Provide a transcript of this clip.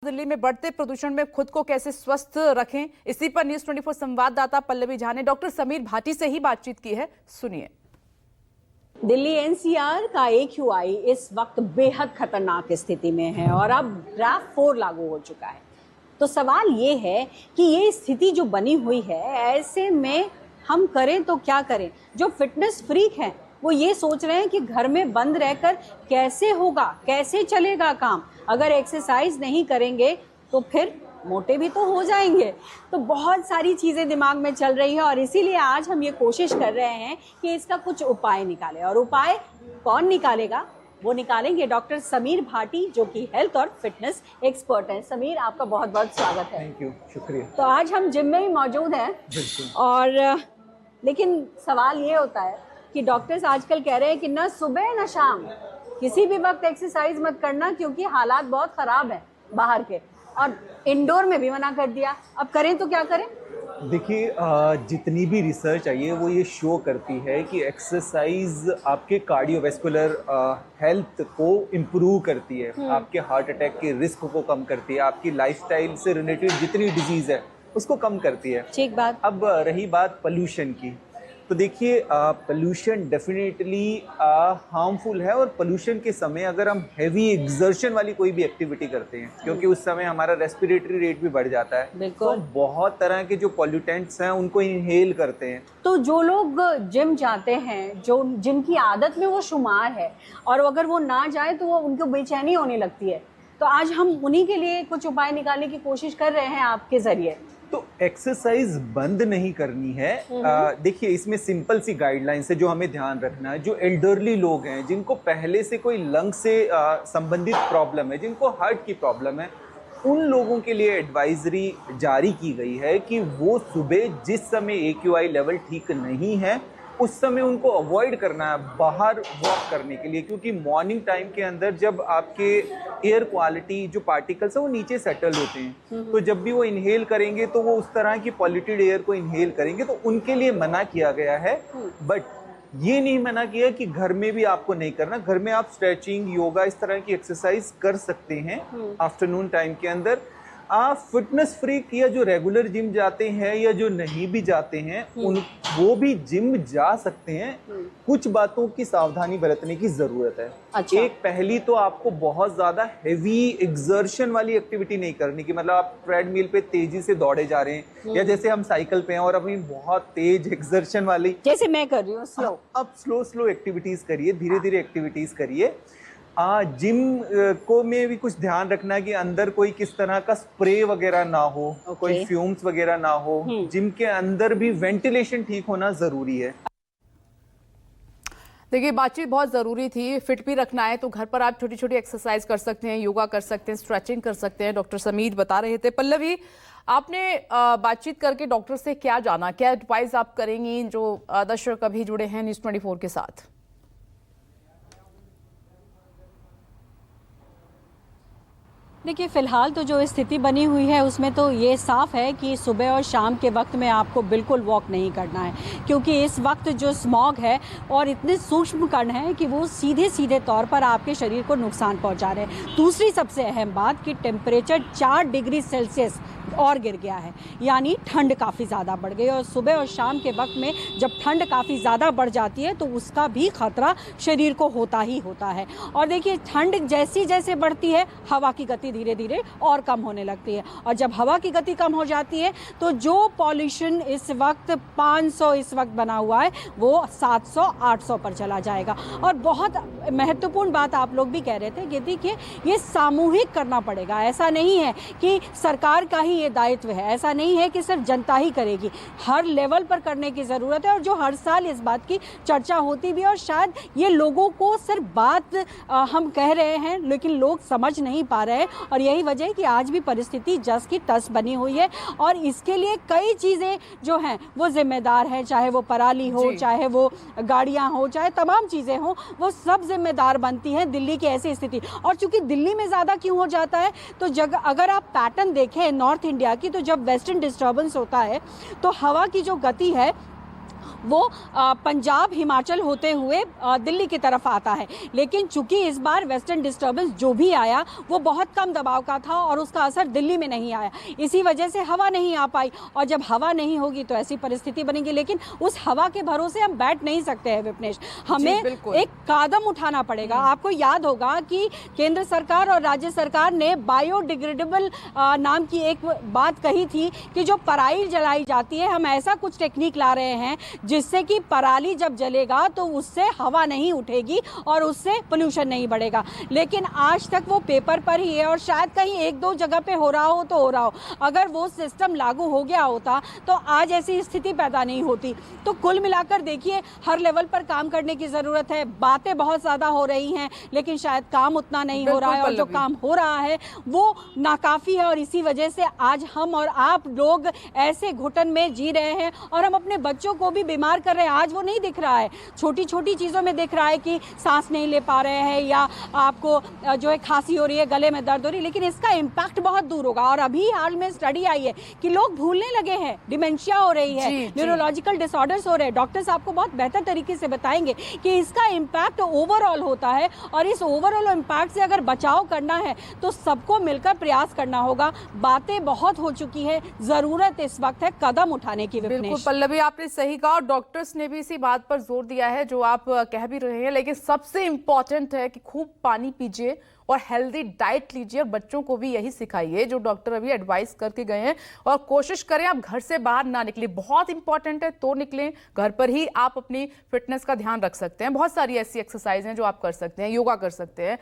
दिल्ली में बढ़ते प्रदूषण में खुद को कैसे स्वस्थ रखें, इसी पर न्यूज़ 24 संवाददाता पल्लवी झा ने डॉक्टर समीर भाटी से ही बातचीत की है। सुनिए। दिल्ली एनसीआर का AQI इस वक्त बेहद खतरनाक स्थिति में है और अब ग्राफ 4 लागू हो चुका है। तो सवाल ये है कि ये स्थिति जो बनी हुई है, ऐसे में हम करें तो क्या करें। जो फिटनेस फ्रीक हैं वो ये सोच रहे हैं कि घर में बंद रहकर कैसे होगा, कैसे चलेगा काम। अगर एक्सरसाइज नहीं करेंगे तो फिर मोटे भी तो हो जाएंगे। तो बहुत सारी चीज़ें दिमाग में चल रही हैं और इसीलिए आज हम ये कोशिश कर रहे हैं कि इसका कुछ उपाय निकालें। और उपाय कौन निकालेगा, वो निकालेंगे डॉक्टर समीर भाटी, जो कि हेल्थ और फिटनेस एक्सपर्ट हैं। समीर, आपका बहुत बहुत स्वागत है। थैंक यू, शुक्रिया। तो आज हम जिम में ही मौजूद हैं और लेकिन सवाल ये होता है कि डॉक्टर्स आजकल कह रहे हैं कि न सुबह न शाम किसी भी वक्त एक्सरसाइज मत करना, क्योंकि हालात बहुत ख़राब हैं बाहर के, और इंडोर में भी मना कर दिया। अब करें तो क्या करें? देखिए, जितनी भी रिसर्च आई है वो ये शो करती है कि एक्सरसाइज आपके कार्डियोवैस्कुलर हेल्थ को इम्प्रूव करती है, आपके हार्ट अटैक के रिस्क को कम करती है, आपकी लाइफस्टाइल से रिलेटेड जितनी डिजीज़ है उसको कम करती है। ठीक बात। अब रही बात पोल्यूशन की, तो देखिए पोल्यूशन डेफिनेटली हार्मफुल है। और पोल्यूशन के समय अगर हम हैवी एक्सर्शन वाली कोई भी एक्टिविटी करते हैं, क्योंकि उस समय हमारा रेस्पिरेटरी रेट भी बढ़ जाता है, तो बहुत तरह के जो पॉल्यूटेंट्स हैं उनको इनहेल करते हैं। तो जो लोग जिम जाते हैं, जो जिनकी आदत में वो शुमार है, और अगर वो ना जाए तो वो उनको बेचैनी होने लगती है, तो आज हम उन्हीं के लिए कुछ उपाय निकालने की कोशिश कर रहे हैं आपके जरिए। तो एक्सरसाइज बंद नहीं करनी है। देखिए, इसमें सिंपल सी गाइडलाइंस है जो हमें ध्यान रखना है। जो एल्डरली लोग हैं, जिनको पहले से कोई लंग से संबंधित प्रॉब्लम है, जिनको हार्ट की प्रॉब्लम है, उन लोगों के लिए एडवाइजरी जारी की गई है कि वो सुबह जिस समय AQI लेवल ठीक नहीं है उस समय उनको अवॉइड करना है बाहर वॉक करने के लिए, क्योंकि मॉर्निंग टाइम के अंदर जब आपके एयर क्वालिटी जो पार्टिकल्स है वो नीचे सेटल होते हैं, तो जब भी वो इनहेल करेंगे तो वो उस तरह की पॉल्यूटेड एयर को इनहेल करेंगे, तो उनके लिए मना किया गया है। बट ये नहीं मना किया कि घर में भी आपको नहीं करना। घर में आप स्ट्रेचिंग, योगा, इस तरह की एक्सरसाइज कर सकते हैं आफ्टरनून टाइम के अंदर। आप फिटनेस फ्रीक या जो रेगुलर जिम जाते हैं या जो नहीं भी जाते हैं वो भी जिम जा सकते हैं। कुछ बातों की सावधानी बरतने की जरूरत है। अच्छा। एक पहली तो आपको बहुत ज्यादा हेवी एक्सर्शन वाली एक्टिविटी नहीं करनी की, मतलब आप ट्रेडमिल पे तेजी से दौड़े जा रहे हैं या जैसे हम साइकिल पे हैं और अपनी बहुत तेज एक्सर्शन वाली, जैसे मैं कर रही हूँ, स्लो। अब स्लो एक्टिविटीज करिए, धीरे धीरे एक्टिविटीज करिए। जिम को में भी कुछ ध्यान रखना है कि अंदर कोई किस तरह का स्प्रे वगैरह ना हो, कोई फ्यूम्स वगैरह ना हो। जिम के अंदर भी वेंटिलेशन ठीक होना जरूरी है। देखिए, बातचीत बहुत ज़रूरी थी। फिट भी रखना है तो घर पर आप छोटी छोटी एक्सरसाइज कर सकते हैं, योगा कर सकते हैं, स्ट्रेचिंग कर सकते हैं। डॉक्टर समीर बता रहे थे। पल्लवी, आपने बातचीत करके डॉक्टर से क्या जाना, क्या एडवाइस आप करेंगी जो दर्शक अभी जुड़े हैं न्यूज़ 24 के साथ? देखिए, फ़िलहाल तो जो स्थिति बनी हुई है उसमें तो ये साफ़ है कि सुबह और शाम के वक्त में आपको बिल्कुल वॉक नहीं करना है, क्योंकि इस वक्त जो स्मॉग है और इतने सूक्ष्म कण हैं कि वो सीधे सीधे तौर पर आपके शरीर को नुकसान पहुंचा रहे हैं। दूसरी सबसे अहम बात कि टेम्परेचर 4 डिग्री सेल्सियस और गिर गया है, यानी ठंड काफ़ी ज़्यादा बढ़ गई। और सुबह और शाम के वक्त में जब ठंड काफ़ी ज़्यादा बढ़ जाती है तो उसका भी खतरा शरीर को होता ही होता है। और देखिए, ठंड जैसी जैसे बढ़ती है, हवा की गति धीरे धीरे और कम होने लगती है, और जब हवा की गति कम हो जाती है तो जो पॉल्यूशन इस वक्त 500 इस वक्त बना हुआ है वो 700-800 पर चला जाएगा। और बहुत महत्वपूर्ण बात आप लोग भी कह रहे थे कि देखिए, ये सामूहिक करना पड़ेगा। ऐसा नहीं है कि सरकार का ही ये दायित्व है, ऐसा नहीं है कि सिर्फ जनता ही करेगी, हर लेवल पर करने की ज़रूरत है। और जो हर साल इस बात की चर्चा होती भी है, और शायद ये लोगों को सिर्फ बात हम कह रहे हैं लेकिन लोग समझ नहीं पा रहे हैं, और यही वजह है कि आज भी परिस्थिति जस की तस बनी हुई है। और इसके लिए कई चीज़ें जो हैं वो जिम्मेदार हैं, चाहे वो पराली हो, चाहे वो गाड़ियाँ हो, चाहे तमाम चीज़ें हों, वो सब जिम्मेदार बनती हैं दिल्ली की ऐसी स्थिति। और चूँकि दिल्ली में ज़्यादा क्यों हो जाता है, तो अगर आप पैटर्न देखें नॉर्थ इंडिया की, तो जब वेस्टर्न डिस्टर्बेंस होता है तो हवा की जो गति है वो पंजाब हिमाचल होते हुए दिल्ली की तरफ आता है। लेकिन चूंकि इस बार वेस्टर्न डिस्टर्बेंस जो भी आया वो बहुत कम दबाव का था और उसका असर दिल्ली में नहीं आया, इसी वजह से हवा नहीं आ पाई। और जब हवा नहीं होगी तो ऐसी परिस्थिति बनेगी। लेकिन उस हवा के भरोसे हम बैठ नहीं सकते हैं विपनेश, हमें एक कदम उठाना पड़ेगा। आपको याद होगा कि केंद्र सरकार और राज्य सरकार ने बायोडिग्रेडेबल नाम की एक बात कही थी कि जो पराली जलाई जाती है, हम ऐसा कुछ टेक्निक ला रहे हैं जिससे कि पराली जब जलेगा तो उससे हवा नहीं उठेगी और उससे पोल्यूशन नहीं बढ़ेगा। लेकिन आज तक वो पेपर पर ही है और शायद कहीं एक दो जगह पे हो रहा हो तो हो रहा हो। अगर वो सिस्टम लागू हो गया होता तो आज ऐसी स्थिति पैदा नहीं होती। तो कुल मिलाकर देखिए, हर लेवल पर काम करने की जरूरत है। बातें बहुत ज्यादा हो रही हैं लेकिन शायद काम उतना नहीं हो रहा है, और जो काम हो रहा है वो नाकाफी है। और इसी वजह से आज हम और आप लोग ऐसे घुटन में जी रहे हैं और हम अपने बच्चों को भी बीमार कर रहे हैं। आज वो नहीं दिख रहा है, छोटी छोटी चीजों में दिख रहा है कि सांस नहीं ले पा रहे हैं या आपको जो है खांसी हो रही है, गले में दर्द हो रही है, लेकिन इसका इम्पैक्ट बहुत दूर होगा। और अभी हाल में स्टडी आई है कि लोग भूलने लगे हैं, डिमेंशिया हो रही है, न्यूरोलॉजिकल डिसऑर्डर्स हो रहे हैं। डॉक्टर्स आपको बहुत बेहतर तरीके से बताएंगे कि इसका इम्पैक्ट ओवरऑल होता है और इस ओवरऑल इम्पैक्ट से अगर बचाव करना है तो सबको मिलकर प्रयास करना होगा। बातें बहुत हो चुकी है, जरूरत इस वक्त है कदम उठाने की। बिल्कुल पल्लवी, आपने सही कहा और डॉक्टर्स ने भी इसी बात पर जोर दिया है जो आप कह भी रहे हैं। लेकिन सबसे इंपॉर्टेंट है कि खूब पानी पीजिए और हेल्दी डाइट लीजिए और बच्चों को भी यही सिखाइए जो डॉक्टर अभी एडवाइस करके गए हैं। और कोशिश करें आप घर से बाहर ना निकले, बहुत इंपॉर्टेंट है तो निकलें। घर पर ही आप अपनी फिटनेस का ध्यान रख सकते हैं। बहुत सारी ऐसी एक्सरसाइज हैं जो आप कर सकते हैं, योगा कर सकते हैं।